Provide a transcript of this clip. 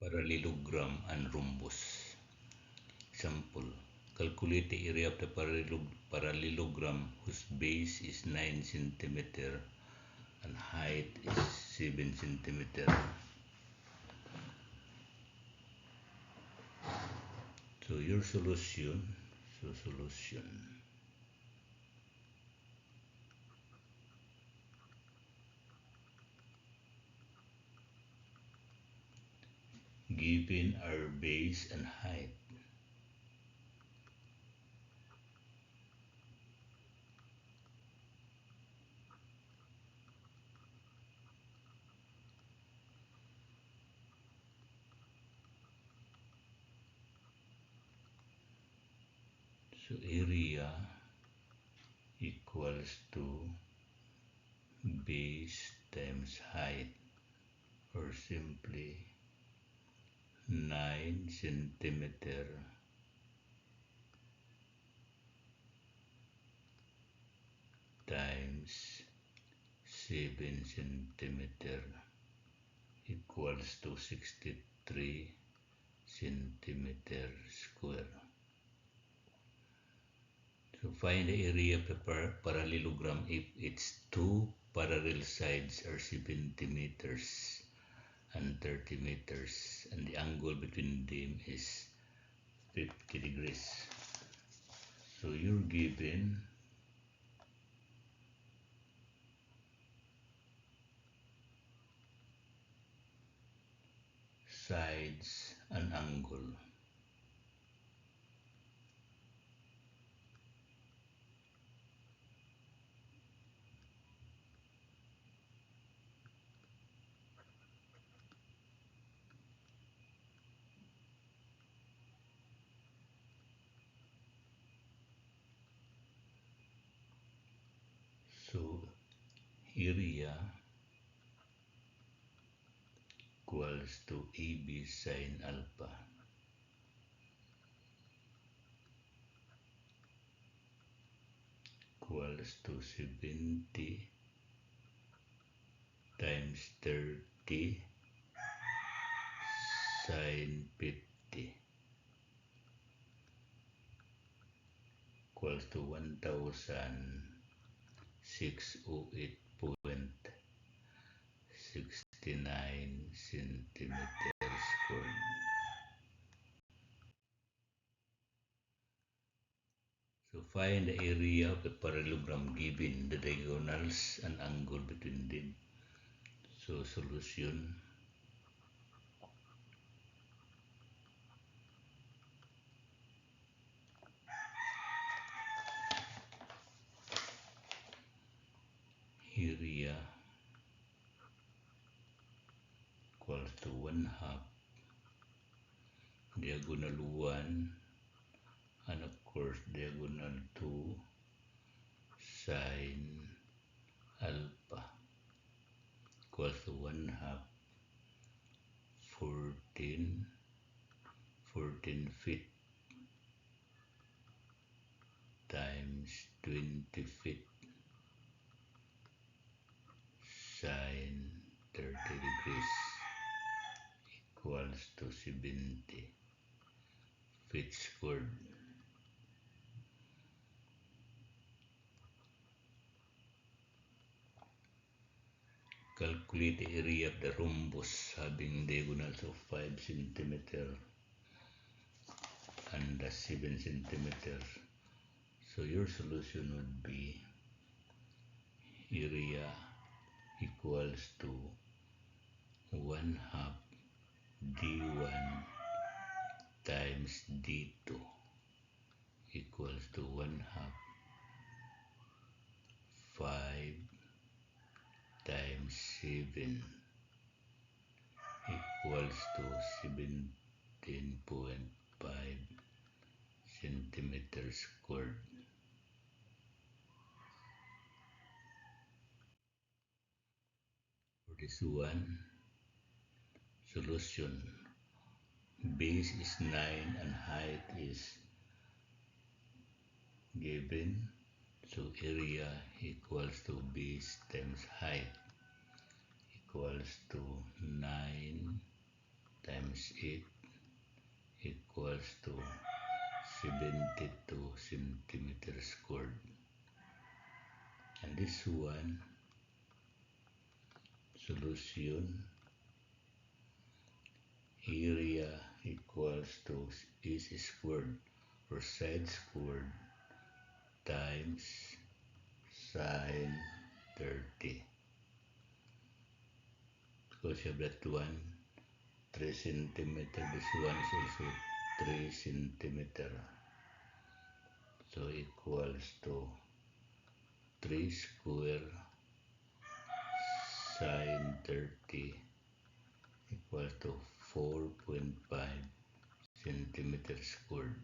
Parallelogram and Rhombus. Example: calculate the area of the parallelogram whose base is 9 cm and height is 7 cm. So your solution, given our base and height. So area equals to base times height, or simply 9 centimeter times 7 centimeter equals to 63 centimeter square. So find the area of the parallelogram if its two parallel sides are 70 meters and 30 meters and the angle between them is 50 degrees. So you're given sides and angle. So area equals to AB sine alpha equals to 70 times 30 sine 50 equals to 1608.69 centimeters squared. So find the area of the parallelogram given the diagonals and angle between them. So solution, area equals to 1/2 diagonal 1 and of course diagonal 2 sine alpha equals to 1/2 14 feet times 20 feet sine 30 degrees equals to 70 feet squared. Calculate the area of the rhombus having diagonals of 5 cm and 7 cm. So your solution would be area equals to 1/2 d1 times d2 equals to 1/2 5 times 7 equals to 17.5 centimeters squared. For this one, solution, base is 9 and height is given, so area equals to base times height equals to 9 times times 8 equals to 72 centimeters squared. And this one, solution, area equals to is squared or side squared times sine 30. Because you have that one, 3 centimeter, this one is also 3 centimeter. So equals to 3 square sine 30 equals to 4.5 centimeters squared.